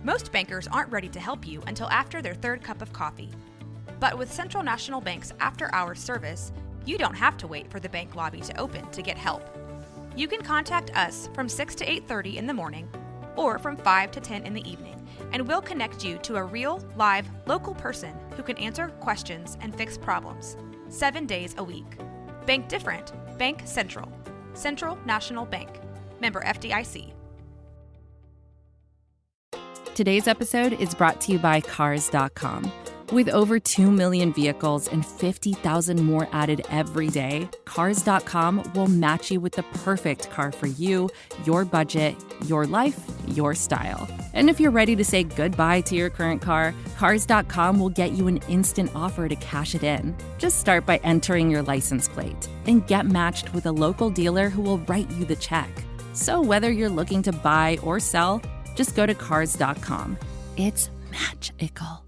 Most bankers aren't ready to help you until after their third cup of coffee. But with Central National Bank's after-hours service, you don't have to wait for the bank lobby to open to get help. You can contact us from 6 to 8:30 in the morning or from 5 to 10 in the evening, and we'll connect you to a real, live, local person who can answer questions and fix problems 7 days a week. Bank different. Bank Central. Central National Bank. Member FDIC. Today's episode is brought to you by Cars.com. With over 2 million vehicles and 50,000 more added every day, Cars.com will match you with the perfect car for you, your budget, your life, your style. And if you're ready to say goodbye to your current car, Cars.com will get you an instant offer to cash it in. Just start by entering your license plate and get matched with a local dealer who will write you the check. So whether you're looking to buy or sell, just go to Cars.com. It's magical.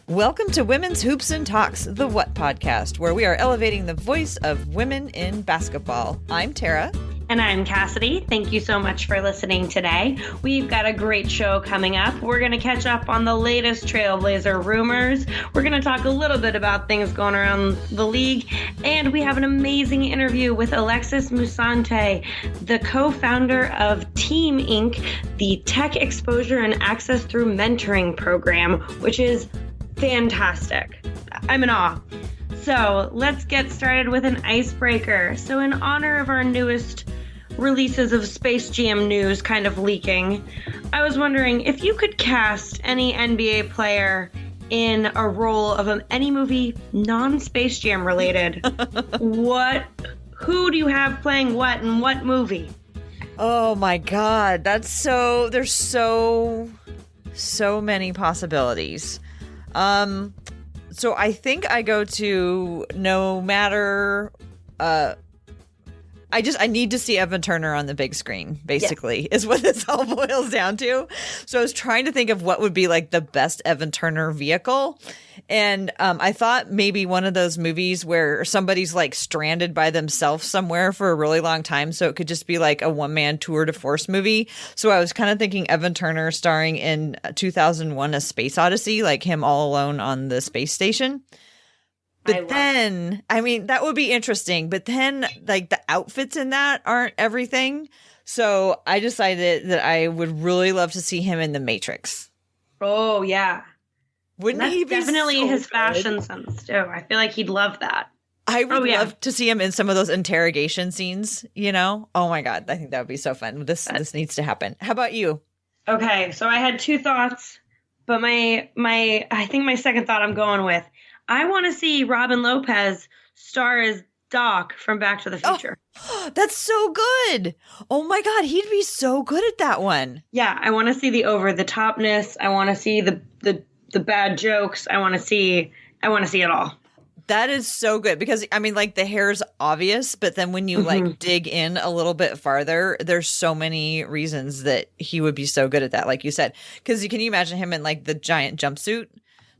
Welcome to Women's Hoops and Talks, the What podcast, where we are elevating the voice of women in basketball. I'm Tara. And I'm Cassidy. Thank you so much for listening today. We've got a great show coming up. We're going to catch up on the latest Trailblazer rumors. We're going to talk a little bit about things going around the league. And we have an amazing interview with Alexis Musante, the co-founder of TEAM Inc., the Tech Exposure and Access Through Mentoring program, which is fantastic. I'm in awe. So let's get started with an icebreaker. So in honor of our newest releases of Space Jam news kind of leaking, I was wondering if you could cast any NBA player in a role of any movie non-Space Jam related, who do you have playing what in what movie? Oh my God, there's so many possibilities. So I think I go to no matter, I need to see Evan Turner on the big screen, basically, is what this all boils down to. So I was trying to think of what would be like the best Evan Turner vehicle. And I thought maybe one of those movies where somebody's like stranded by themselves somewhere for a really long time. So it could just be like a one-man tour de force movie. So I was kind of thinking Evan Turner starring in 2001: A Space Odyssey, like him all alone on the space station. But then, I mean, that would be interesting. But then, like, the outfits in that aren't everything. So I decided that I would really love to see him in The Matrix. Oh, yeah. Wouldn't he be definitely so his good? Fashion sense, too. I feel like he'd love that. I would love to see him in some of those interrogation scenes, you know? Oh, my God. I think that would be so fun. This needs to happen. How about you? Okay, so I had two thoughts. But I think my second thought I'm going with, I want to see Robin Lopez star as Doc from Back to the Future. Oh, that's so good. Oh my God, he'd be so good at that one. Yeah, I want to see the over-the-topness. I want to see the bad jokes. I want to see it all. That is so good because, I mean, like the hair's obvious, but then when you like dig in a little bit farther, there's so many reasons that he would be so good at that, like you said. Because can you imagine him in like the giant jumpsuit?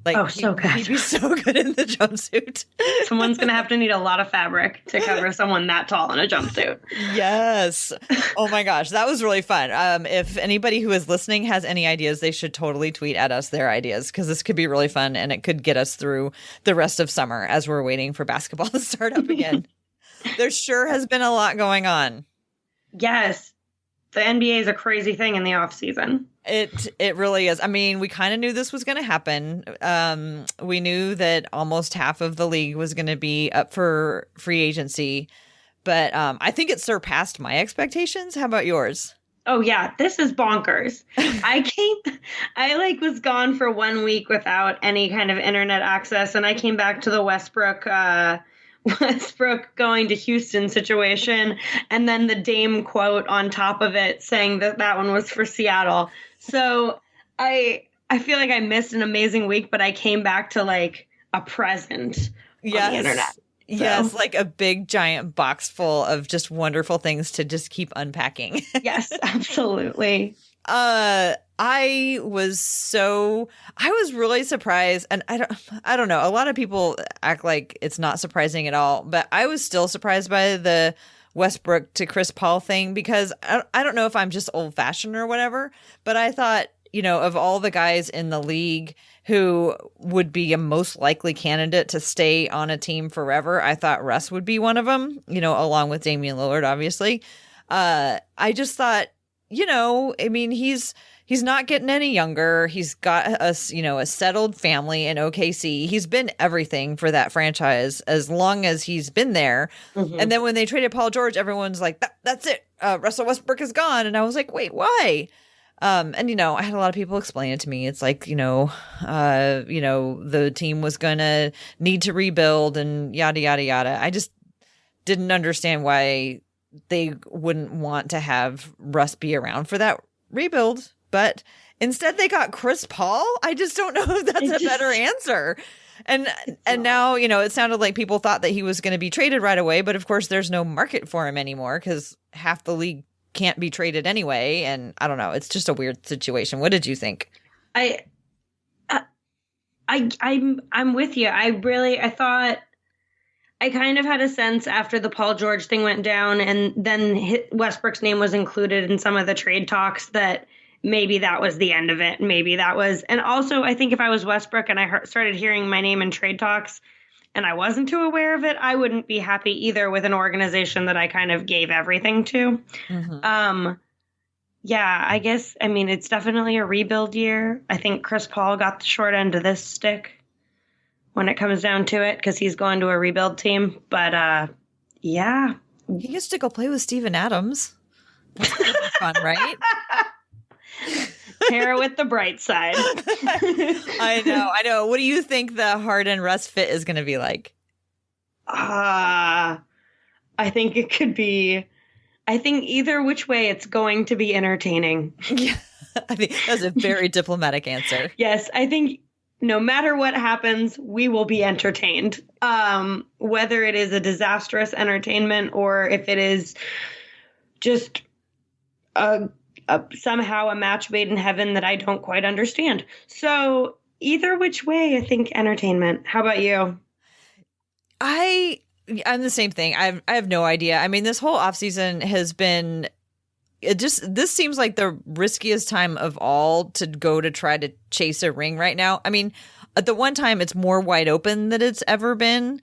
Like, so good. He'd be so good in the jumpsuit. Someone's going to have to need a lot of fabric to cover someone that tall in a jumpsuit. Yes. Oh my gosh. That was really fun. If anybody who is listening has any ideas, they should totally tweet at us their ideas because this could be really fun and it could get us through the rest of summer as we're waiting for basketball to start up again. There sure has been a lot going on. Yes. The NBA is a crazy thing in the off season. It really is. I mean, we kind of knew this was going to happen. We knew that almost half of the league was going to be up for free agency, but I think it surpassed my expectations. How about yours? Oh yeah, this is bonkers. I was gone for 1 week without any kind of internet access, and I came back to the Westbrook going to Houston situation, and then the Dame quote on top of it saying that one was for Seattle. So I feel like I missed an amazing week, but I came back to like a present on the internet. So. Yes, like a big giant box full of just wonderful things to just keep unpacking. Yes, absolutely. I was really surprised, and I don't know. A lot of people act like it's not surprising at all, but I was still surprised by the Westbrook to Chris Paul thing because I don't know if I'm just old fashioned or whatever, but I thought, of all the guys in the league who would be a most likely candidate to stay on a team forever, I thought Russ would be one of them, along with Damian Lillard, obviously. I just thought, I mean, he's not getting any younger. He's got a settled family in OKC. He's been everything for that franchise as long as he's been there. Mm-hmm. And then when they traded Paul George, everyone's like, that's it. Russell Westbrook is gone. And I was like, wait, why? And, I had a lot of people explain it to me. It's like, the team was going to need to rebuild and yada, yada, yada. I just didn't understand why they wouldn't want to have Russ be around for that rebuild. But instead they got Chris Paul. I just don't know if that's a better answer. And now, it sounded like people thought that he was going to be traded right away. But of course, there's no market for him anymore because half the league can't be traded anyway. And I don't know. It's just a weird situation. What did you think? I'm with you. I thought I kind of had a sense after the Paul George thing went down and then Westbrook's name was included in some of the trade talks that maybe that was the end of it. Maybe that was. And also, I think if I was Westbrook and I started hearing my name in trade talks and I wasn't too aware of it, I wouldn't be happy either with an organization that I kind of gave everything to. Mm-hmm. Yeah, I guess, it's definitely a rebuild year. I think Chris Paul got the short end of this stick when it comes down to it because he's going to a rebuild team. But, yeah. He gets to go play with Steven Adams. That's gonna be fun, right? Pair with the bright side. I know. What do you think the Harden-Russ fit is going to be like? I think it could be... I think either which way it's going to be entertaining. Yeah, I think that's a very diplomatic answer. Yes, I think no matter what happens, we will be entertained. Whether it is a disastrous entertainment or if it is just somehow a match made in heaven that I don't quite understand. So either which way, I think entertainment. How about you? I'm the same thing. I have no idea. This whole offseason has been this seems like the riskiest time of all to go to try to chase a ring right now. At the one time it's more wide open than it's ever been.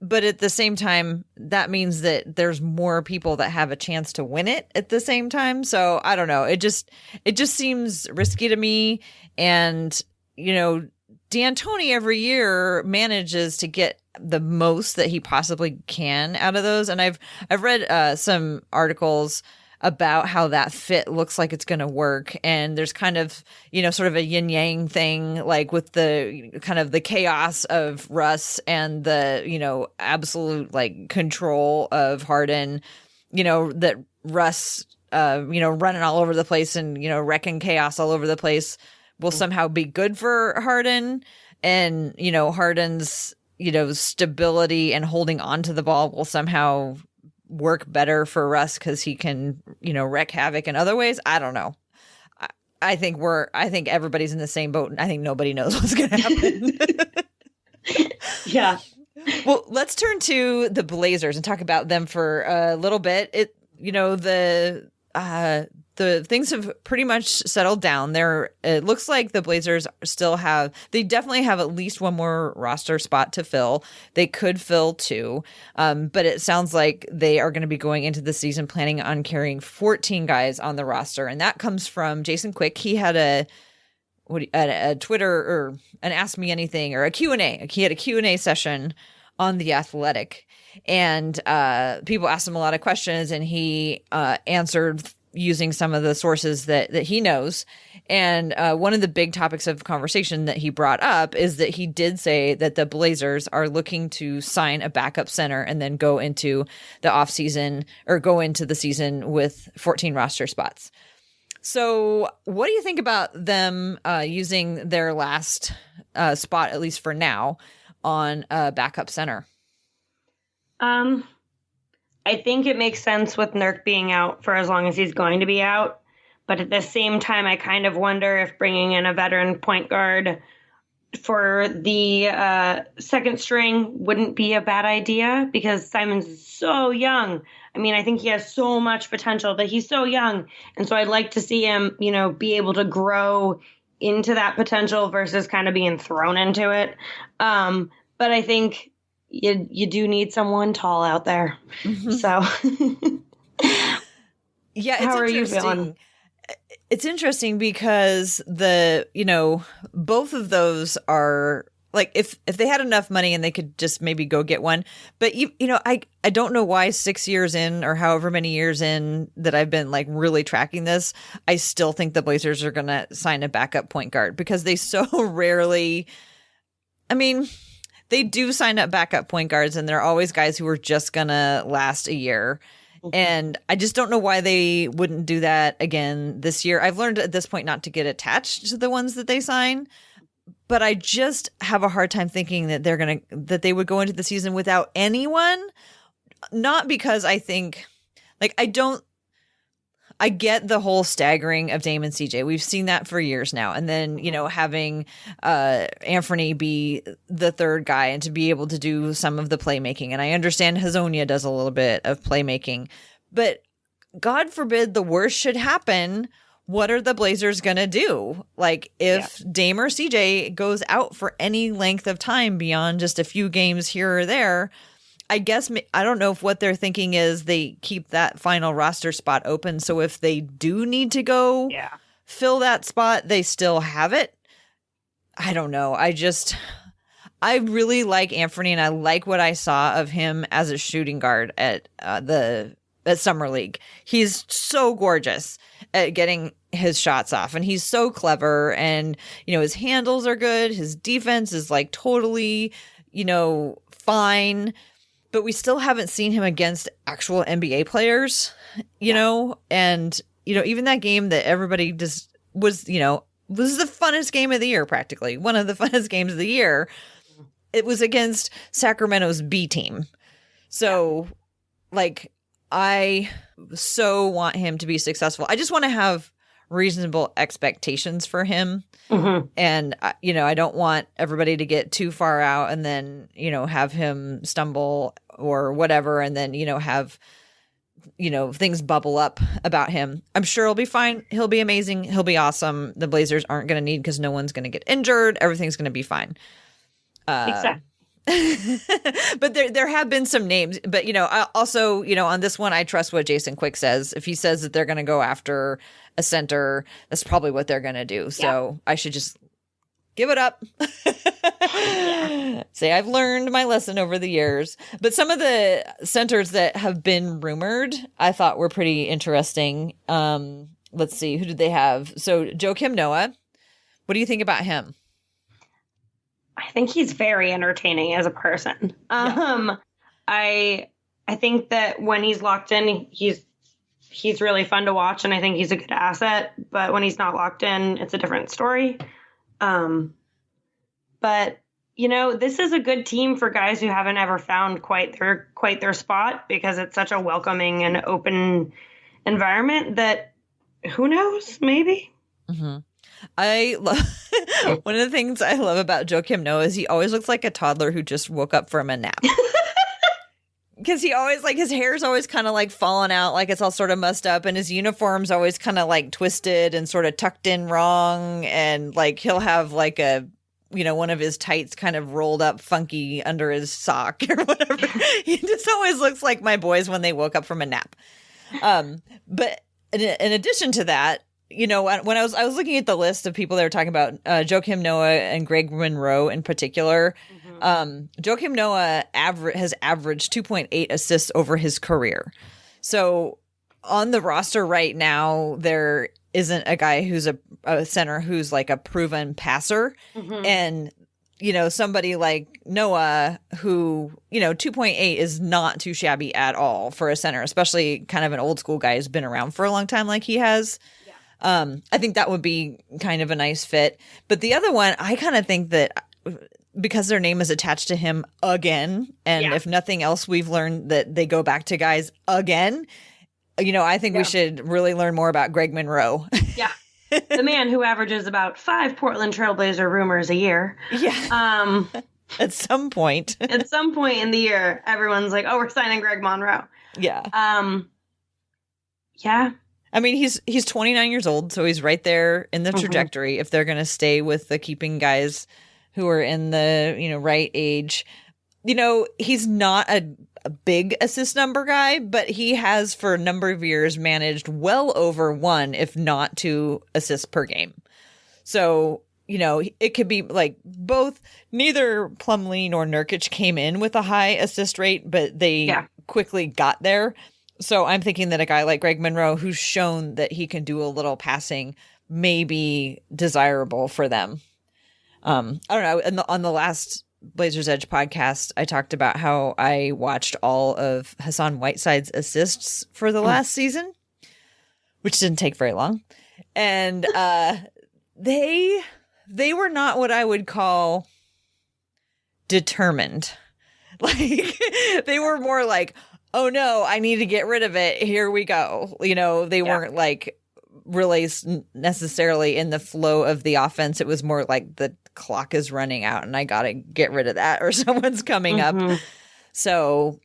But at the same time, that means that there's more people that have a chance to win it at the same time. So I don't know. It just seems risky to me. And, D'Antoni every year manages to get the most that he possibly can out of those. And I've read some articles about how that fit looks like it's going to work. And there's kind of, sort of a yin yang thing, like with the kind of the chaos of Russ and the, absolute like control of Harden, that Russ, running all over the place and, wrecking chaos all over the place will somehow be good for Harden. And, Harden's, stability and holding on to the ball will somehow work better for Russ because he can, wreak havoc in other ways. I don't know. I think everybody's in the same boat. And I think nobody knows what's going to happen. Yeah. Well, let's turn to the Blazers and talk about them for a little bit. The things have pretty much settled down. It looks like the Blazers they definitely have at least one more roster spot to fill. They could fill two, but it sounds like they are going to be going into the season planning on carrying 14 guys on the roster. And that comes from Jason Quick. He had a Twitter or an Ask Me Anything or a Q&A. He had a Q&A session on The Athletic, and people asked him a lot of questions, and he answered using some of the sources that he knows. And one of the big topics of conversation that he brought up is that he did say that the Blazers are looking to sign a backup center and then go into the offseason or go into the season with 14 roster spots. So what do you think about them using their last spot, at least for now, on a backup center? I think it makes sense with Nurk being out for as long as he's going to be out. But at the same time, I kind of wonder if bringing in a veteran point guard for the second string wouldn't be a bad idea, because Simon's so young. I mean, I think he has so much potential, but he's so young. And so I'd like to see him, be able to grow into that potential versus kind of being thrown into it. But I think you do need someone tall out there. Mm-hmm. So yeah, how are you feeling? It's interesting because both of those are like, if they had enough money and they could just maybe go get one. But I don't know why 6 years in, or however many years in that I've been like really tracking this, I still think the Blazers are going to sign a backup point guard, because they so rarely, I mean, they do sign up backup point guards, and they're always guys who are just going to last a year. And I just don't know why they wouldn't do that again this year. I've learned at this point not to get attached to the ones that they sign, but I just have a hard time thinking that that they would go into the season without anyone. Not because I think, like, I get the whole staggering of Dame and CJ. We've seen that for years now. And then, having Anthony be the third guy and to be able to do some of the playmaking. And I understand Hazonia does a little bit of playmaking. But God forbid the worst should happen. What are the Blazers going to do? Like, if Dame or CJ goes out for any length of time beyond just a few games here or there, I guess, I don't know if what they're thinking is they keep that final roster spot open. So if they do need to go fill that spot, they still have it. I don't know. I really like Anthony, and I like what I saw of him as a shooting guard at Summer League. He's so gorgeous at getting his shots off, and he's so clever, and, his handles are good. His defense is like totally, fine. But we still haven't seen him against actual NBA players, and, even that game that everybody just was the funnest game of the year, practically one of the funnest games of the year. It was against Sacramento's B team. So I so want him to be successful. I just want to have reasonable expectations for him. Mm-hmm. And, I don't want everybody to get too far out and then, have him stumble or whatever. And then, have, things bubble up about him. I'm sure he'll be fine. He'll be amazing. He'll be awesome. The Blazers aren't going to need, because no one's going to get injured. Everything's going to be fine. Exactly. But there have been some names, but I also, on this one, I trust what Jason Quick says. If he says that they're going to go after a center, that's probably what they're going to do. So I should just give it up. Say I've learned my lesson over the years. But some of the centers that have been rumored, I thought were pretty interesting. Let's see, who did they have? So Joakim Noah, what do you think about him? I think he's very entertaining as a person. I think that when he's locked in, he's really fun to watch, and I think he's a good asset. But when he's not locked in, it's a different story. But this is a good team for guys who haven't ever found quite their spot, because it's such a welcoming and open environment that, who knows, maybe. Mm-hmm. I love one of the things I love about Joakim Noah is he always looks like a toddler who just woke up from a nap. Because he always, his hair's always kind of falling out, like it's all sort of mussed up, and his uniform's always kind of twisted and sort of tucked in wrong, and he'll have a one of his tights kind of rolled up funky under his sock or whatever. He just always looks like my boys when they woke up from a nap. But in addition to that, when I was looking at the list of people that were talking about Joakim Noah and Greg Monroe in particular, Joakim Noah has averaged 2.8 assists over his career. So on the roster right now, there isn't a guy who's a center who's a proven passer. Mm-hmm. And, somebody like Noah who, 2.8 is not too shabby at all for a center, especially kind of an old school guy who's been around for a long time like he has. I think that would be kind of a nice fit. But the other one, I kind of think that because their name is attached to him again, and if nothing else, we've learned that they go back to guys again. I think we should really learn more about Greg Monroe. Yeah. The man who averages about 5 Portland Trailblazer rumors a year. Yeah. At some point. At some point in the year, everyone's like, oh, we're signing Greg Monroe. Yeah. Yeah. I mean, he's 29 years old, so he's right there in the trajectory if they're going to stay with the keeping guys who are in the, right age. He's not a big assist number guy, but he has for a number of years managed well over 1, if not 2 assists per game. So, it could be like both. Neither Plumlee nor Nurkic came in with a high assist rate, but they quickly got there. So I'm thinking that a guy like Greg Monroe, who's shown that he can do a little passing, may be desirable for them. I don't know. On the last Blazers Edge podcast, I talked about how I watched all of Hassan Whiteside's assists for the last season, which didn't take very long. And they were not what I would call determined. Like, they were more like, oh no, I need to get rid of it. Here we go. They weren't like really necessarily in the flow of the offense. It was more like the clock is running out and I got to get rid of that, or someone's coming up. So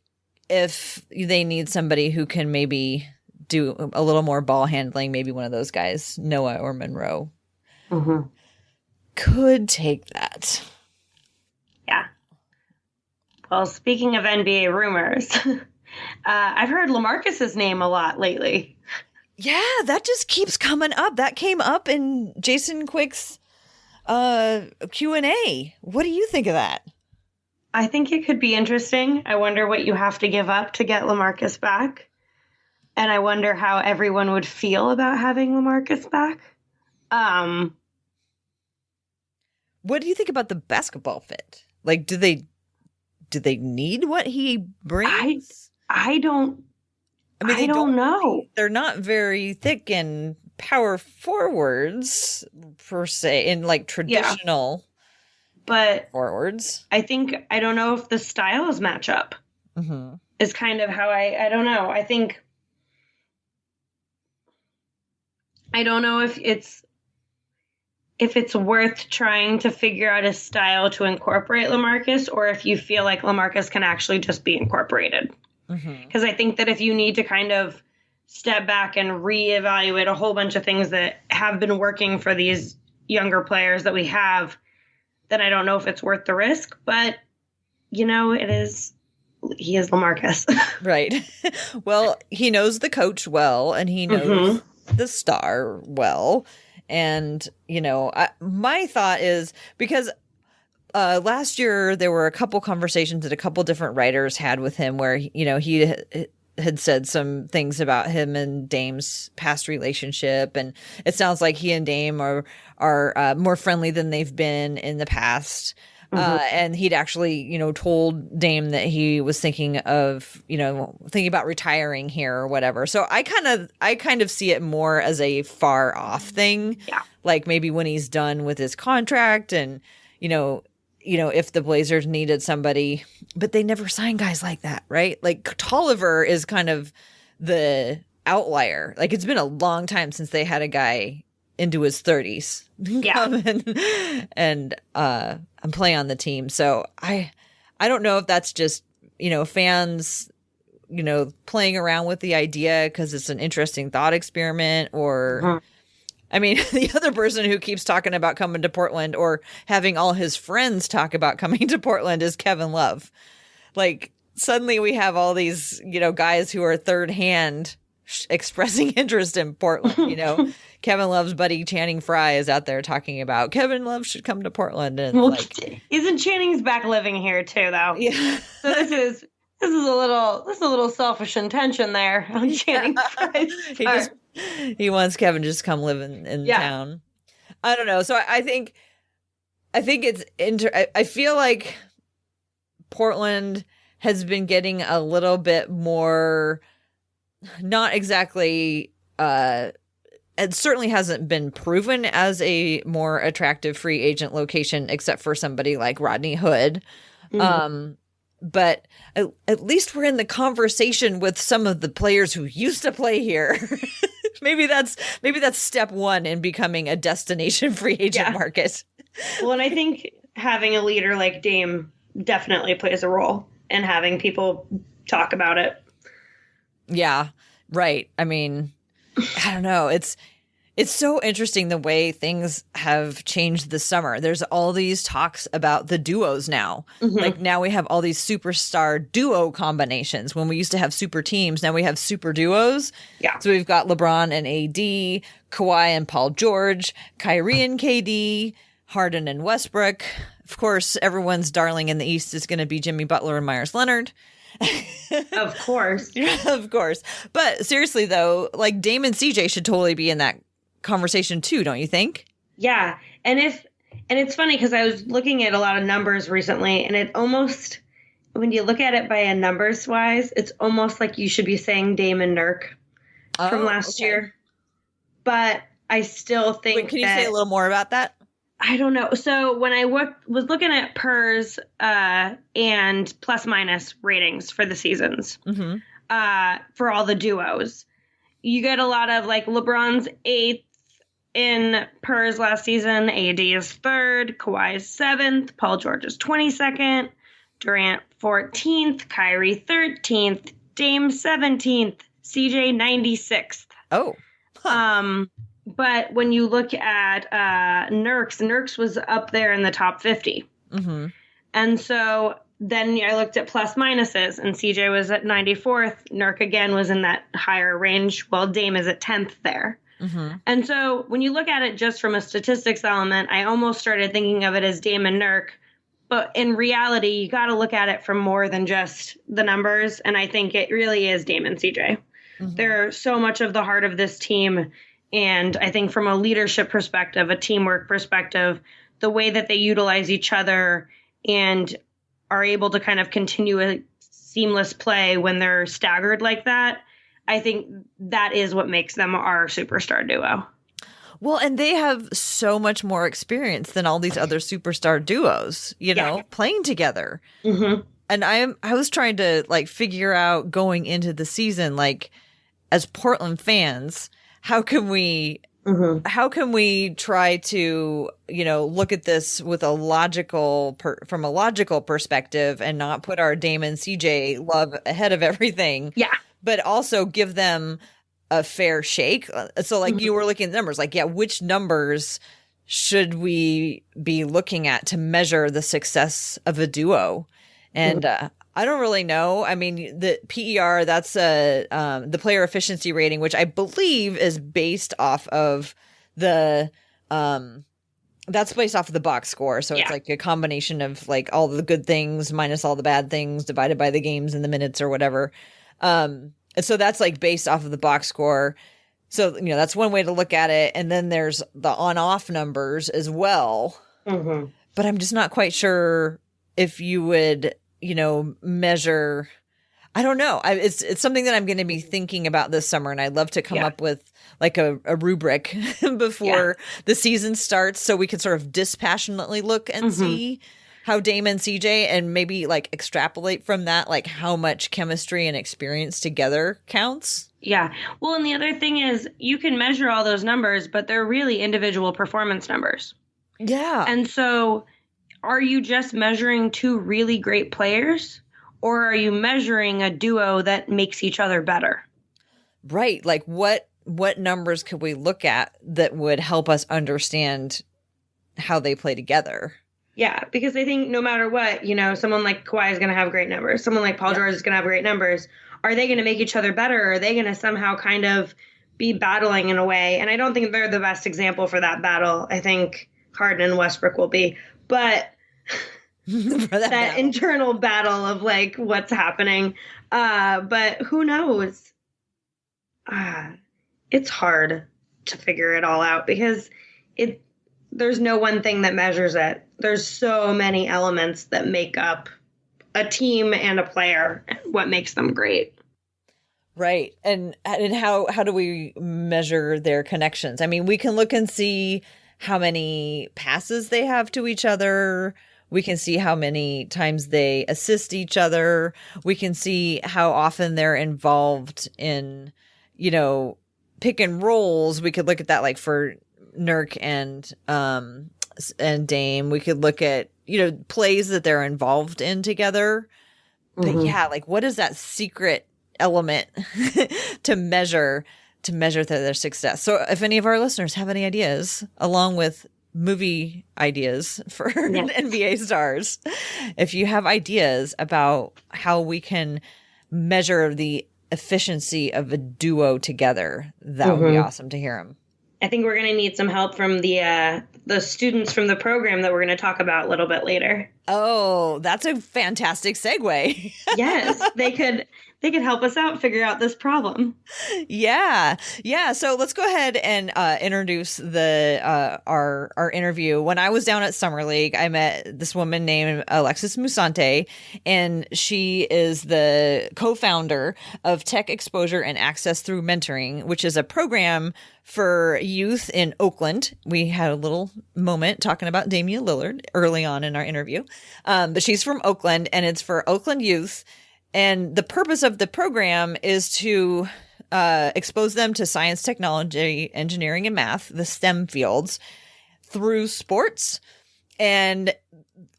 if they need somebody who can maybe do a little more ball handling, maybe one of those guys, Noah or Monroe, could take that. Yeah. Well, speaking of NBA rumors, I've heard LaMarcus's name a lot lately. Yeah, that just keeps coming up. That came up in Jason Quick's Q&A. What do you think of that? I think it could be interesting. I wonder what you have to give up to get LaMarcus back. And I wonder how everyone would feel about having LaMarcus back. What do you think about the basketball fit? Like, do they need what he brings? I don't know. They're not very thick and power forwards per se in like traditional but forwards. I don't know if the styles match up is kind of how I don't know. I don't know if it's worth trying to figure out a style to incorporate LaMarcus, or if you feel like LaMarcus can actually just be incorporated. Because I think that if you need to kind of step back and reevaluate a whole bunch of things that have been working for these younger players that we have, then I don't know if it's worth the risk. But, he is LaMarcus. Right. Well, he knows the coach well, and he knows the star well. And, my thought is, because last year there were a couple conversations that a couple different writers had with him where, he had said some things about him and Dame's past relationship. And it sounds like he and Dame are more friendly than they've been in the past. And he'd actually, told Dame that he was thinking about retiring here or whatever. So I kind of see it more as a far off thing. Yeah. Like maybe when he's done with his contract and, if the Blazers needed somebody, but they never sign guys like that, right? Like Tolliver is kind of the outlier. Like it's been a long time since they had a guy into his 30s come and play on the team. So I don't know if that's just, fans, playing around with the idea because it's an interesting thought experiment, or I mean, the other person who keeps talking about coming to Portland or having all his friends talk about coming to Portland is Kevin Love. Like suddenly we have all these, guys who are third hand expressing interest in Portland. Kevin Love's buddy Channing Frye is out there talking about Kevin Love should come to Portland. And isn't Channing's back living here too, though? Yeah. So this is a little selfish intention there on Channing Frye's part. He wants Kevin to just come live in town. I don't know. So I think it's I feel like Portland has been getting a little bit more, not exactly, it certainly hasn't been proven as a more attractive free agent location, except for somebody like Rodney Hood. but at least we're in the conversation with some of the players who used to play here. maybe that's step one in becoming a destination free agent market. Well, and I think having a leader like Dame definitely plays a role in having people talk about it. Yeah, right. I mean, I don't know. It's so interesting the way things have changed this summer. There's all these talks about the duos now. Like now we have all these superstar duo combinations. When we used to have super teams, now we have super duos. Yeah. So we've got LeBron and AD, Kawhi and Paul George, Kyrie and KD, Harden and Westbrook. Of course, everyone's darling in the East is going to be Jimmy Butler and Myers Leonard. Of course. Of course. But seriously, though, like Dame and CJ should totally be in that conversation too, don't you think? Yeah. And it's funny because I was looking at a lot of numbers recently, and it almost, when you look at it by a numbers wise, it's almost like you should be saying Dame and Nurk from last year. But I still think Wait, can you say a little more about that? I don't know. So when I was looking at PERS and plus minus ratings for the seasons for all the duos, you get a lot of like LeBron's 8th in PERS last season, AD is 3rd, Kawhi is 7th, Paul George is 22nd, Durant 14th, Kyrie 13th, Dame 17th, CJ 96th. Oh. Huh. But when you look at Nurk's was up there in the top 50. And so then I looked at plus minuses, and CJ was at 94th. Nurk again was in that higher range, while Dame is at 10th there. And so when you look at it just from a statistics element, I almost started thinking of it as Dame and Nurk. But in reality, you got to look at it from more than just the numbers. And I think it really is Dame and CJ. They're so much of the heart of this team. And I think from a leadership perspective, a teamwork perspective, the way that they utilize each other and are able to kind of continue a seamless play when they're staggered like that, I think that is what makes them our superstar duo. Well, and they have so much more experience than all these other superstar duos, you know, playing together. And I was trying to like figure out going into the season, like as Portland fans, how can we try to, you know, look at this with a from a logical perspective and not put our Dame and CJ love ahead of everything. Yeah. But also give them a fair shake. So like you were looking at the numbers, like, which numbers should we be looking at to measure the success of a duo? And I don't really know. I mean, the PER, that's the player efficiency rating, which I believe is based off of that's based off of the box score. So it's like a combination of like all the good things minus all the bad things divided by the games and the minutes or whatever. And so that's like based off of the box score. So, you know, that's one way to look at it. And then there's the on-off numbers as well. But I'm just not quite sure if you would, you know, measure. I don't know. It's something that I'm going to be thinking about this summer. And I'd love to come up with like a rubric before the season starts so we can sort of dispassionately look and see how Dame and CJ, and maybe like extrapolate from that, like how much chemistry and experience together counts. Yeah. Well, and the other thing is you can measure all those numbers, but they're really individual performance numbers. Yeah. And so are you just measuring two really great players, or are you measuring a duo that makes each other better? Right. Like what numbers could we look at that would help us understand how they play together? Yeah, because I think no matter what, you know, someone like Kawhi is going to have great numbers. Someone like Paul George is going to have great numbers. Are they going to make each other better? Or are they going to somehow kind of be battling in a way? And I don't think they're the best example for that battle. I think Harden and Westbrook will be. But that internal battle of like what's happening. But who knows? It's hard to figure it all out because there's no one thing that measures it. There's so many elements that make up a team and a player, what makes them great. Right. And how do we measure their connections? I mean, we can look and see how many passes they have to each other, We can see how many times they assist each other. We can see how often they're involved in, pick and rolls. We could look at that like for Nurk and Dame. We could look at, plays that they're involved in together. But yeah, like what is that secret element to measure their success? So if any of our listeners have any ideas along with movie ideas for NBA stars, if you have ideas about how we can measure the efficiency of a duo together, that would be awesome to hear them. I think we're going to need some help from the students from the program that we're going to talk about a little bit later. Oh, that's a fantastic segue. Yes, they could help us out figure out this problem. Yeah. So let's go ahead and introduce our interview. When I was down at Summer League, I met this woman named Alexis Musante, and she is the co-founder of Tech Exposure and Access Through Mentoring, which is a program for youth in Oakland. We had a little moment talking about Damian Lillard early on in our interview. But she's from Oakland, and it's for Oakland youth. And the purpose of the program is to expose them to science, technology, engineering, and math, the STEM fields, through sports. And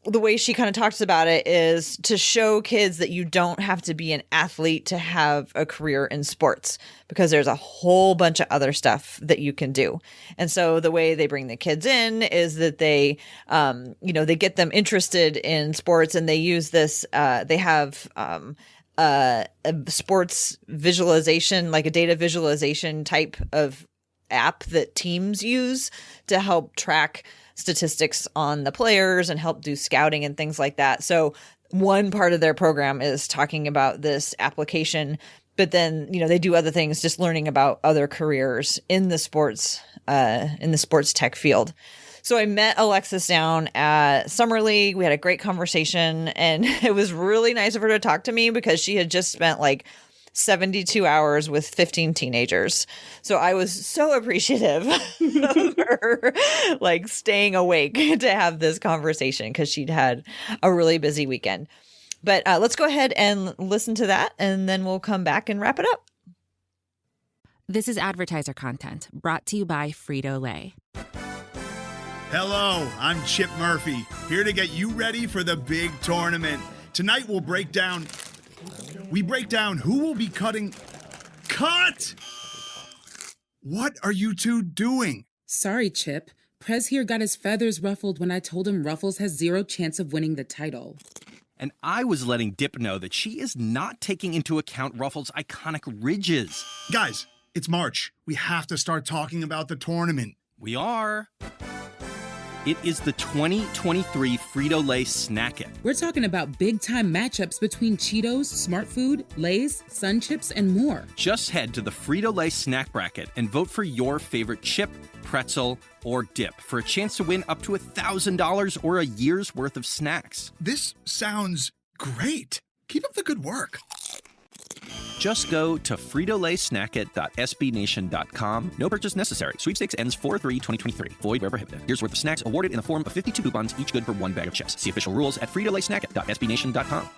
the way she kind of talks about it is to show kids that you don't have to be an athlete to have a career in sports, because there's a whole bunch of other stuff that you can do. And so the way they bring the kids in is that they, they get them interested in sports, and they use this, they have a sports visualization, like a data visualization type of app that teams use to help track statistics on the players and help do scouting and things like that. So one part of their program is talking about this application, but then, they do other things, just learning about other careers in the sports tech field. So I met Alexis down at Summer League. We had a great conversation, and it was really nice of her to talk to me because she had just spent like 72 hours with 15 teenagers. So I was so appreciative of her like staying awake to have this conversation because she'd had a really busy weekend. But let's go ahead and listen to that, and then we'll come back and wrap it up. This is advertiser content brought to you by Frito-Lay. Hello, I'm Chip Murphy, here to get you ready for the big tournament. Tonight we break down who will be cutting. Cut! What are you two doing? Sorry, Chip. Prez here got his feathers ruffled when I told him Ruffles has zero chance of winning the title. And I was letting Dip know that she is not taking into account Ruffles' iconic ridges. Guys, it's March. We have to start talking about the tournament. We are. It is the 2023 Frito-Lay Snack It. We're talking about big-time matchups between Cheetos, Smart Food, Lay's, Sun Chips, and more. Just head to the Frito-Lay Snack Bracket and vote for your favorite chip, pretzel, or dip for a chance to win up to $1,000 or a year's worth of snacks. This sounds great. Keep up the good work. Just go to fritolaysnackit.sbnation.com. No purchase necessary. Sweepstakes ends 4/3/2023. Void where prohibited. Year's worth of snacks awarded in the form of 52 coupons, each good for one bag of chips. See official rules at fritolaysnackit.sbnation.com.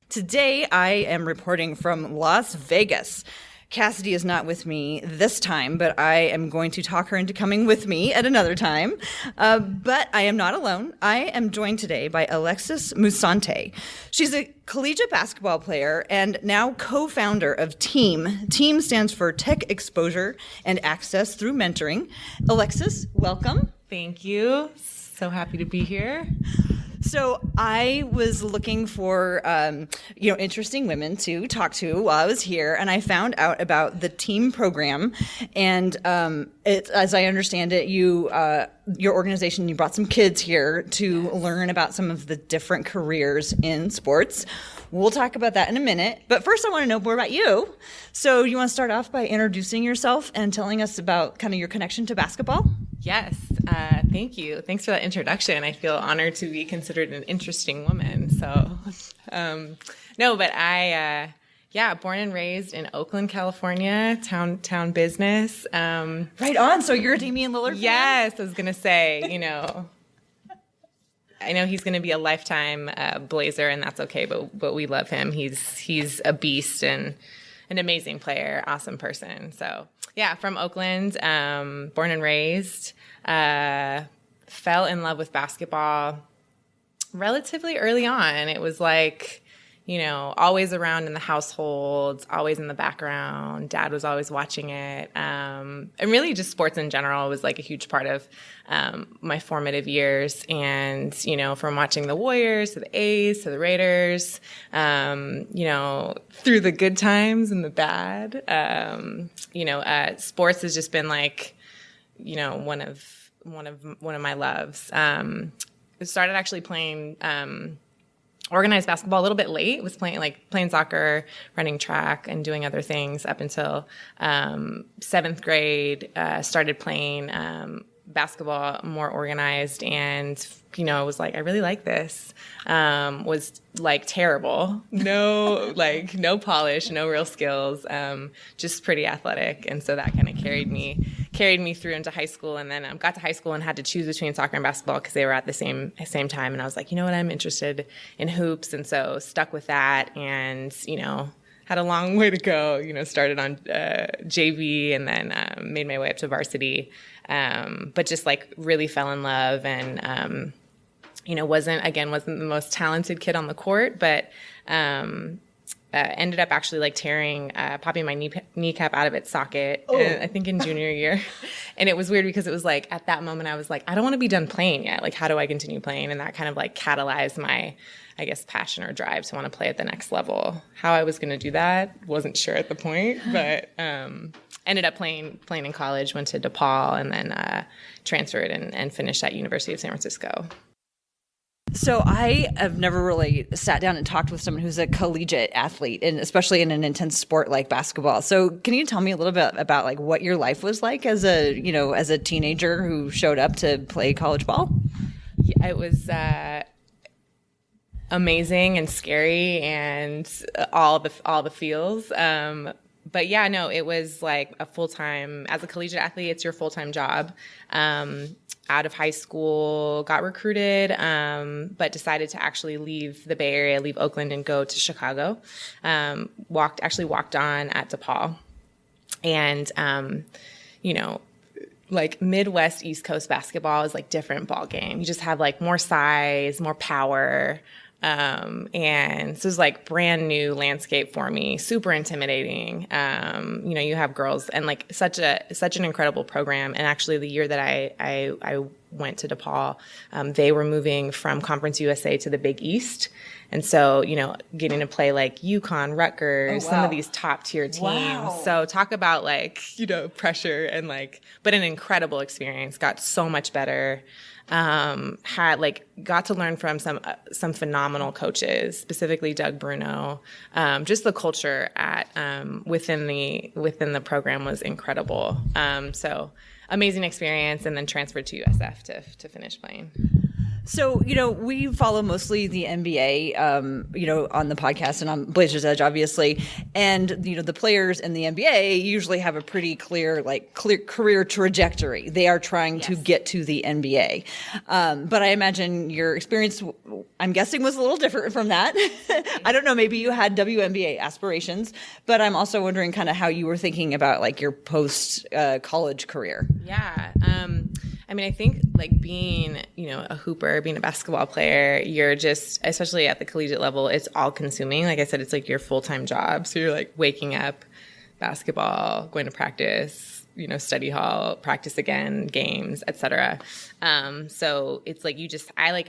Today, I am reporting from Las Vegas. Cassidy is not with me this time, but I am going to talk her into coming with me at another time. But I am not alone. I am joined today by Alexis Musante. She's a collegiate basketball player and now co-founder of TEAM. TEAM stands for Tech Exposure and Access Through Mentoring. Alexis, welcome. Thank you. So happy to be here. So I was looking for, interesting women to talk to while I was here, and I found out about the TEAM program. And as I understand it, your organization, you brought some kids here to learn about some of the different careers in sports. We'll talk about that in a minute. But first, I want to know more about you. So you want to start off by introducing yourself and telling us about kind of your connection to basketball? Yes. Thank you. Thanks for that introduction. I feel honored to be considered an interesting woman. So, but I, born and raised in Oakland, California, town business. Right on. So you're a Damian Lillard fan? Yes. I was going to say, I know he's going to be a lifetime Blazer, and that's okay, but we love him. He's a beast and an amazing player, awesome person. So yeah, from Oakland, born and raised, fell in love with basketball relatively early on. It was like, always around in the household, always in the background. Dad was always watching it. And really just sports in general was like a huge part of my formative years. And, from watching the Warriors to the A's to the Raiders, through the good times and the bad, sports has just been like, one of my loves. I started actually playing organized basketball a little bit late. Was playing soccer, running track, and doing other things up until 7th grade. Started playing basketball more organized, and was like, I really like this. Was like terrible, no polish, no real skills, just pretty athletic, and so that kind of carried me through into high school. And then got to high school and had to choose between soccer and basketball because they were at the same time. And I was like, you know what, I'm interested in hoops, and so stuck with that. And had a long way to go. Started on JV and then made my way up to varsity. But just like really fell in love, and wasn't the most talented kid on the court, but ended up actually like popping my kneecap out of its socket, I think in junior year. And it was weird because it was like, at that moment I was like, I don't want to be done playing yet. Like, how do I continue playing? And that kind of like catalyzed my, I guess, passion or drive to want to play at the next level. How I was going to do that, wasn't sure at the point, but ended up playing in college, went to DePaul, and then transferred and finished at University of San Francisco. So I have never really sat down and talked with someone who's a collegiate athlete, and especially in an intense sport like basketball. So can you tell me a little bit about like what your life was like as a teenager who showed up to play college ball? Yeah, it was amazing and scary and all the feels. But yeah, no, it was like a full-time, as a collegiate athlete, it's your full-time job. Out of high school, got recruited, but decided to actually leave the Bay Area, leave Oakland, and go to Chicago. Walked on at DePaul. And, like Midwest, East Coast basketball is like different ball game. You just have like more size, more power. And so it was like brand new landscape for me, super intimidating. You have girls and like such an incredible program. And actually the year that I went to DePaul, they were moving from Conference USA to the Big East. And so, getting to play like UConn, Rutgers, some of these top tier teams. Wow. So talk about like, pressure and like, but an incredible experience, got so much better. Got to learn from some phenomenal coaches, specifically Doug Bruno. Just the culture within the program was incredible. So amazing experience, and then transferred to USF to finish playing. So, we follow mostly the NBA, on the podcast and on Blazers Edge, obviously. And, the players in the NBA usually have a pretty clear career trajectory. They are trying to get to the NBA. But I imagine your experience, I'm guessing, was a little different from that. I don't know, maybe you had WNBA aspirations, but I'm also wondering kind of how you were thinking about like your post-college career. Yeah. I think like being, a hooper, being a basketball player, you're just, especially at the collegiate level, it's all consuming. Like I said, it's like your full-time job. So you're like waking up, basketball, going to practice, study hall, practice again, games, etc. So it's like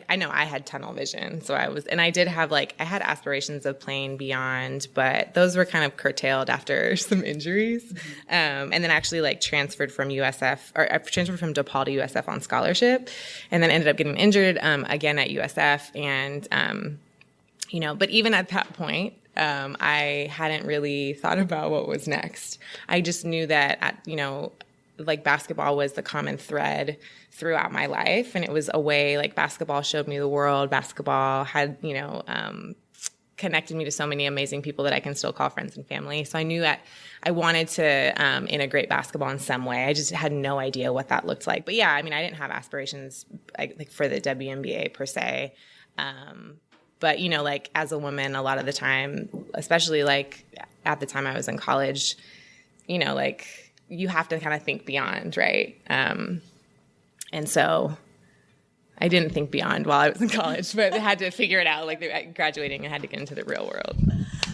I know I had tunnel vision. So I did have I had aspirations of playing beyond, but those were kind of curtailed after some injuries. And then actually transferred from USF, or I transferred from DePaul to USF on scholarship, and then ended up getting injured again at USF. And, but even at that point, I hadn't really thought about what was next. I just knew that, basketball was the common thread throughout my life. And it was a way, basketball showed me the world. Basketball had, connected me to so many amazing people that I can still call friends and family. So I knew that I wanted to integrate basketball in some way. I just had no idea what that looked like. But yeah, I mean, I didn't have aspirations like for the WNBA per se. But, you know, like as a woman, a lot of the time, especially like at the time I was in college, you know, like you have to kind of think beyond, right? And so I didn't think beyond while I was in college, but I had to figure it out. Like graduating, I had to get into the real world.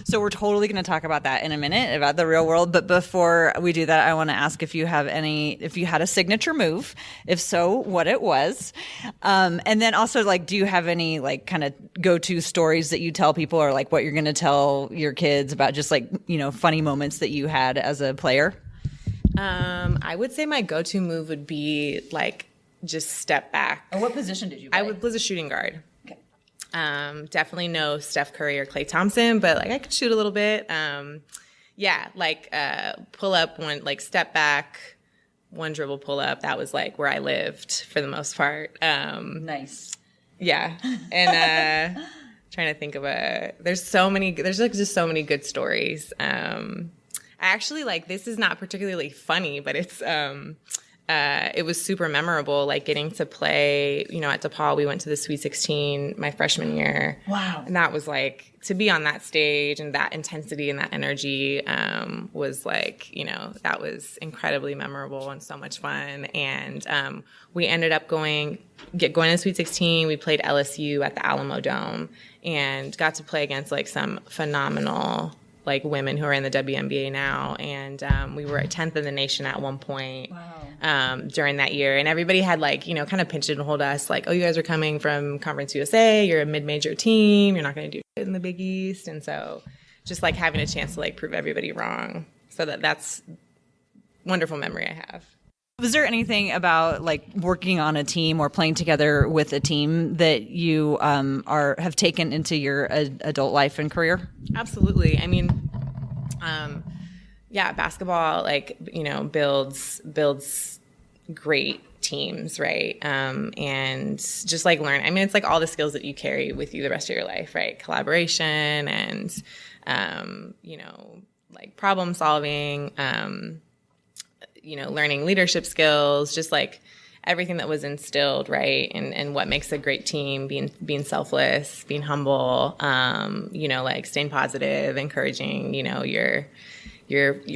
So we're totally going to talk about that in a minute, about the real world. But before we do that, I want to ask if you had a signature move, if so, what it was. And then also, like, do you have any like kind of go-to stories that you tell people, or like what you're going to tell your kids about just like, you know, funny moments that you had as a player? I would say my go-to move would be like just step back. And what position did you play? I was a shooting guard. Okay. Definitely no Steph Curry or Klay Thompson, but like I could shoot a little bit. Yeah, like pull up one, like step back, one dribble pull up. That was like where I lived for the most part. Nice. Yeah, and trying to think of there's like just so many good stories. I actually like, this is not particularly funny, but it's it was super memorable, like getting to play, you know, at DePaul. We went to the Sweet 16 my freshman year. Wow. And that was like, to be on that stage and that intensity and that energy was like, you know, that was incredibly memorable and so much fun. And we ended up going to the Sweet 16. We played LSU at the Alamo Dome and got to play against like some phenomenal like women who are in the WNBA now. And we were 10th in the nation at one point. Wow. During that year. And everybody had like, you know, kind of pigeonholed us like, oh, you guys are coming from Conference USA. You're a mid-major team. You're not going to do shit in the Big East. And so just like having a chance to like prove everybody wrong. So that's wonderful memory I have. Was there anything about like working on a team or playing together with a team that you have taken into your adult life and career? Absolutely. I mean, yeah, basketball, like, you know, builds great teams, right? And just like learn. I mean, it's like all the skills that you carry with you the rest of your life, right? Collaboration and, you know, like problem solving, you know, learning leadership skills, just like everything that was instilled, right? And what makes a great team, being selfless, being humble, you know, like staying positive, encouraging, you know, your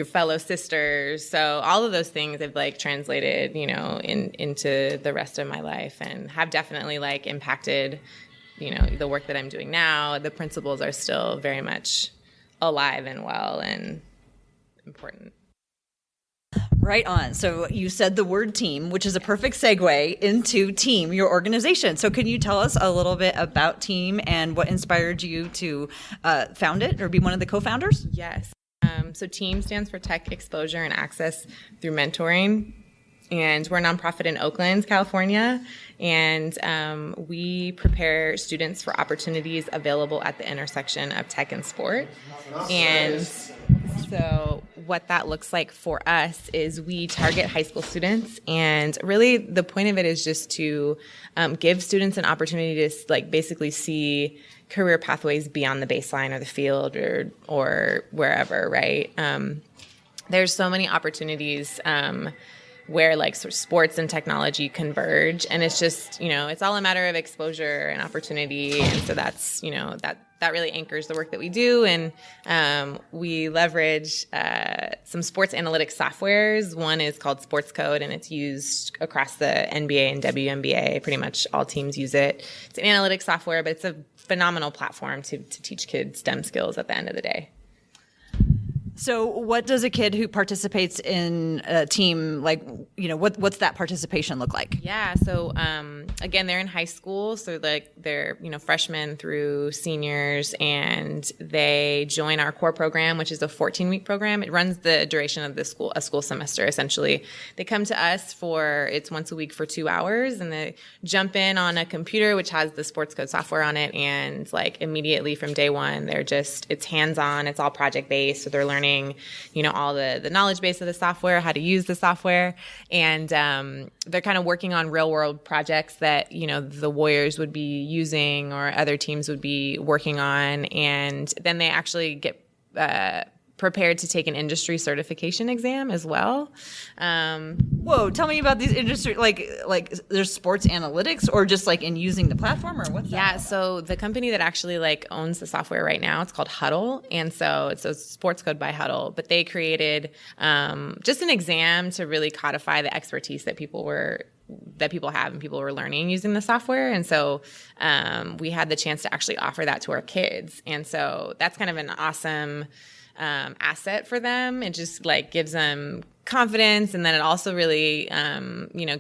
fellow sisters. So all of those things have like translated, you know, into the rest of my life and have definitely like impacted, you know, the work that I'm doing now. The principles are still very much alive and well and important. Right on. So you said the word team, which is a perfect segue into TEAM, your organization. So can you tell us a little bit about TEAM and what inspired you to found it or be one of the co-founders? Yes. So TEAM stands for Tech Exposure and Access Through Mentoring. And we're a nonprofit in Oakland, California. And we prepare students for opportunities available at the intersection of tech and sport. And so what that looks like for us is we target high school students. And really the point of it is just to give students an opportunity to like basically see career pathways beyond the baseline or the field or wherever, right? There's so many opportunities where like sort of sports and technology converge, and it's just, you know, it's all a matter of exposure and opportunity. And so that's, you know, that really anchors the work that we do. And we leverage some sports analytics softwares. One is called Sports Code, and it's used across the NBA and WNBA. Pretty much all teams use it. It's an analytics software, but it's a phenomenal platform to teach kids STEM skills at the end of the day. So what does a kid who participates in a team, like, you know, what's that participation look like? Yeah. So, again, they're in high school. So like they're, you know, freshmen through seniors, and they join our core program, which is a 14-week program. It runs the duration of a school semester, essentially. They come to us it's once a week for 2 hours, and they jump in on a computer, which has the Sports Code software on it. And like immediately from day one, it's hands-on, it's all project-based. So they're learning learning, all the knowledge base of the software, how to use the software. And they're kind of working on real world projects that, the Warriors would be using or other teams would be working on. And then they actually get prepared to take an industry certification exam as well. Whoa, tell me about these industry, like there's sports analytics or just like in using the platform, or what's that? Yeah, so the company that actually owns the software right now, it's called Huddle. And so it's a sports code by Huddle, but they created just an exam to really codify the expertise that people have and people were learning using the software. And so we had the chance to actually offer that to our kids. And so that's kind of an awesome asset for them. It just gives them confidence, and then it also really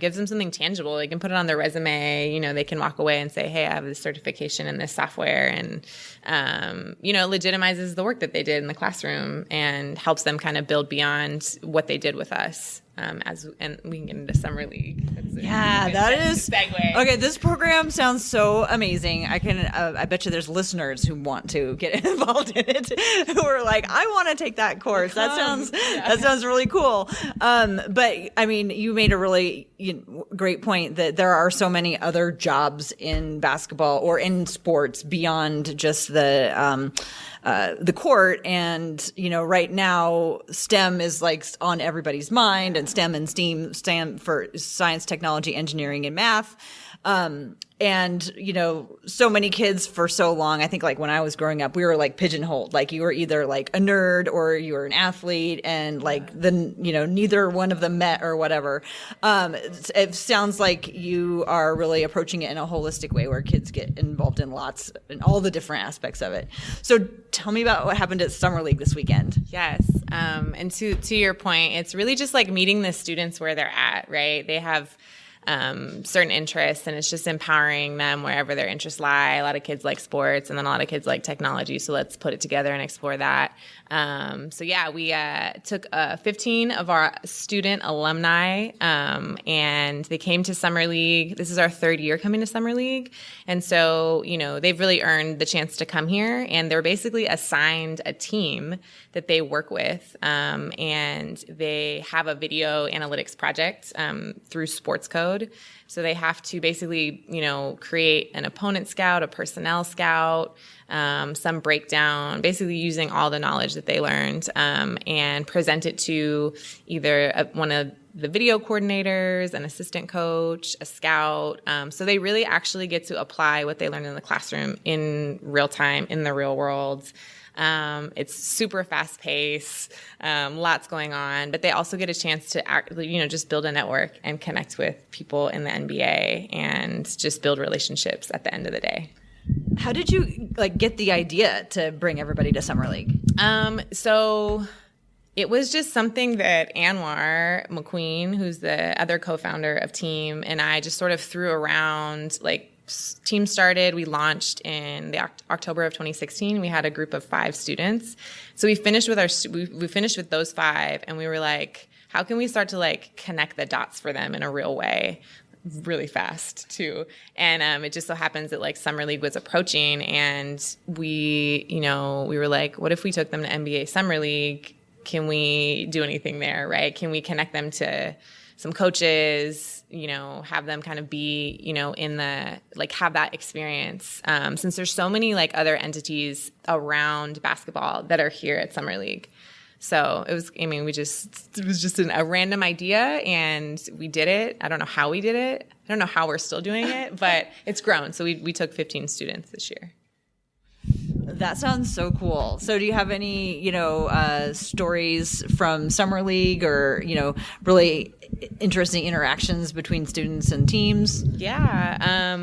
gives them something tangible. They can put it on their resume. They can walk away and say, hey, I have this certification in this software, and legitimizes the work that they did in the classroom and helps them kind of build beyond what they did with us. And we can get into summer league. That is segue. Okay, this program sounds so amazing. I bet you there's listeners who want to get involved in it, who are like, I want to take that course. That sounds really cool. But I mean, you made a really great point that there are so many other jobs in basketball or in sports beyond just the court. And, right now STEM is on everybody's mind, and STEM and STEAM stand for science, technology, engineering, and math. And, so many kids for so long, I think when I was growing up, we were pigeonholed. You were either a nerd or you were an athlete, and neither one of them met or whatever. It sounds like you are really approaching it in a holistic way where kids get involved in all the different aspects of it. So tell me about what happened at Summer League this weekend. Yes. And to your point, it's really just meeting the students where they're at, right? They have certain interests, and it's just empowering them wherever their interests lie. A lot of kids like sports, and then a lot of kids like technology. So let's put it together and explore that. We took 15 of our student alumni, and they came to Summer League. This is our third year coming to Summer League. And so, they've really earned the chance to come here, and they're basically assigned a team that they work with. And they have a video analytics project through Sports Code. So they have to basically, create an opponent scout, a personnel scout, some breakdown, basically using all the knowledge that they learned, and present it to either one of the video coordinators, an assistant coach, a scout. So they really actually get to apply what they learned in the classroom in real time, in the real world. It's super fast paced, lots going on, but they also get a chance to just build a network and connect with people in the NBA and just build relationships at the end of the day. How did you get the idea to bring everybody to Summer League? So it was just something that Anwar McQueen, who's the other co-founder of TEAM, and I just sort of threw around. TEAM started, we launched in the October of 2016. We had a group of 5 students. So we finished with those 5, and we were like, how can we start to connect the dots for them in a real way? Really fast too. And it just so happens that Summer League was approaching, and we were like, what if we took them to NBA Summer League? Can we do anything there, right? Can we connect them to some coaches, have them kind of be, in the, have that experience. Since there's so many other entities around basketball that are here at Summer League. So it was just a random idea, and we did it. I don't know how we did it. I don't know how we're still doing it, but it's grown. So we took 15 students this year. That sounds so cool. So do you have any, stories from Summer League or, really interesting interactions between students and teams? Yeah.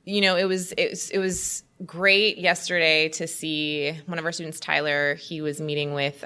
It was great yesterday to see one of our students, Tyler. He was meeting with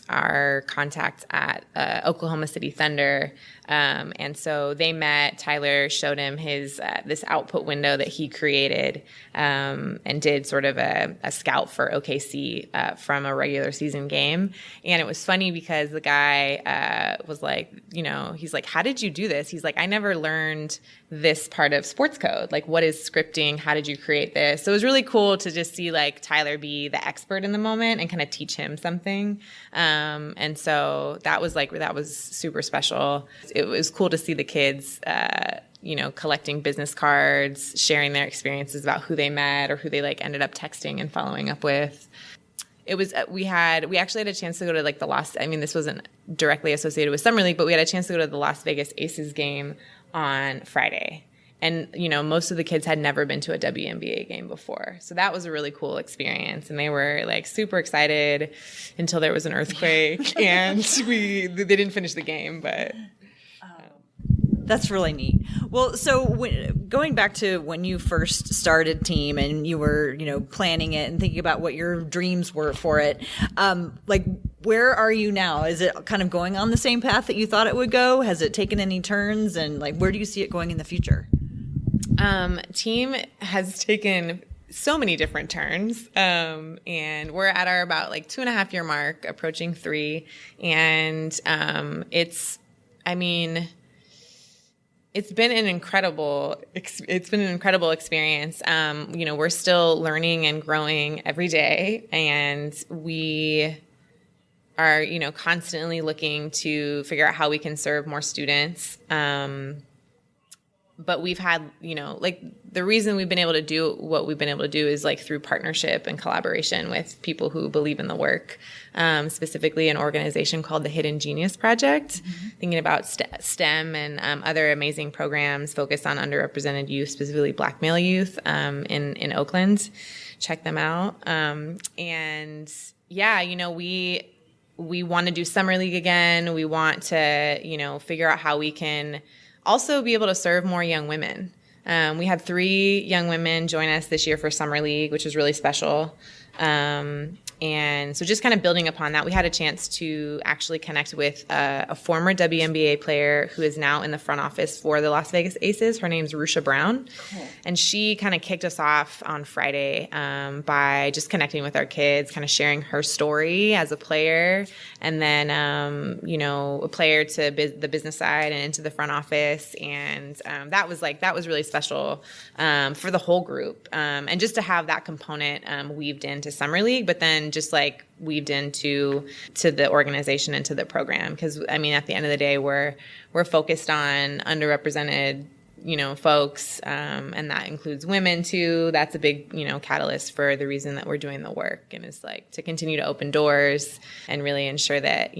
our contacts at Oklahoma City Thunder. And so they met. Tyler showed him his this output window that he created, and did sort of a scout for OKC from a regular season game. And it was funny because the guy was like, he's like, how did you do this? He's like, I never learned this part of sports code. Like, what is scripting? How did you create this? So it was really cool to just see like Tyler be the expert in the moment and kind of teach him something. And so that was super special. It was cool to see the kids, collecting business cards, sharing their experiences about who they met or who they like ended up texting and following up with. It was, we actually had a chance to go to like this wasn't directly associated with Summer League, but we had a chance to go to the Las Vegas Aces game on Friday. And, most of the kids had never been to a WNBA game before. So that was a really cool experience. And they were like super excited until there was an earthquake and they didn't finish the game, but. That's really neat. Well, so going back to when you first started TEAM and you were, planning it and thinking about what your dreams were for it, where are you now? Is it kind of going on the same path that you thought it would go? Has it taken any turns? And where do you see it going in the future? TEAM has taken so many different turns. And we're at our about 2.5 year mark, approaching 3. And it's been an incredible experience. We're still learning and growing every day, and we are, constantly looking to figure out how we can serve more students. But we've had, the reason we've been able to do what we've been able to do is through partnership and collaboration with people who believe in the work, specifically an organization called the Hidden Genius Project, thinking about STEM and other amazing programs focused on underrepresented youth, specifically Black male youth in Oakland. Check them out. We want to do Summer League again. We want to, figure out how we can also be able to serve more young women. We had 3 young women join us this year for Summer League, which was really special. And so just kind of building upon that, we had a chance to actually connect with a former WNBA player who is now in the front office for the Las Vegas Aces. Her name's Rusha Brown. Cool. And she kind of kicked us off on Friday by just connecting with our kids, kind of sharing her story as a player, and then, a player to the business side and into the front office. And that was really special for the whole group. And just to have that component weaved into Summer League, but then just weaved into the organization and to the program. Because at the end of the day, we're focused on underrepresented, folks, and that includes women too. That's a big, catalyst for the reason that we're doing the work, and it's to continue to open doors and really ensure that,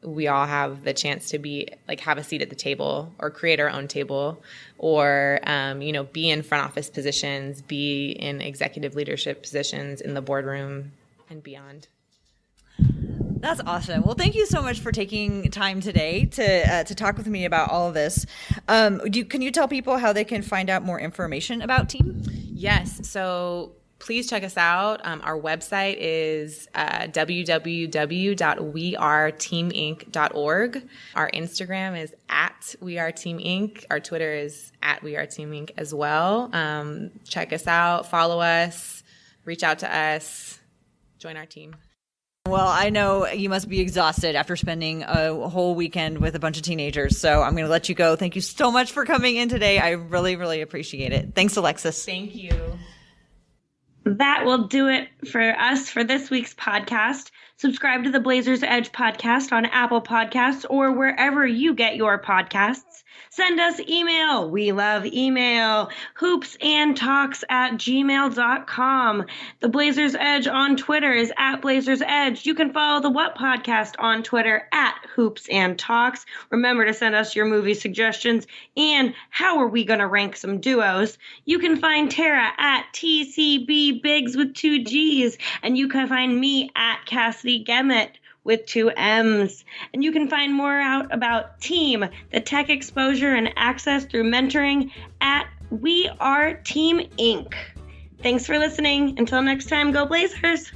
we all have the chance to be have a seat at the table or create our own table, or be in front office positions, be in executive leadership positions in the boardroom and beyond. That's awesome. Well, thank you so much for taking time today to talk with me about all of this. Can you tell people how they can find out more information about TEAM? Yes. So please check us out. Our website is www.weareteaminc.org. Our Instagram is @weareteaminc. Our Twitter is @weareteaminc as well. Check us out, follow us, reach out to us, join our team. Well, I know you must be exhausted after spending a whole weekend with a bunch of teenagers, so I'm going to let you go. Thank you so much for coming in today. I really, really appreciate it. Thanks, Alexis. Thank you. That will do it for us for this week's podcast. Subscribe to the Blazers Edge podcast on Apple Podcasts or wherever you get your podcasts. Send us email. We love email. hoopsandtalks@gmail.com. The Blazers Edge on Twitter is @Blazers Edge. You can follow the What Podcast on Twitter @hoopsandtalks. Remember to send us your movie suggestions and how are we going to rank some duos. You can find Tara @TCB Biggs with 2 G's, and you can find me @Cassidy Gemmett with 2 M's. And you can find more out about TEAM, the tech exposure and access through mentoring @We Are Team Inc. Thanks for listening. Until next time, go Blazers.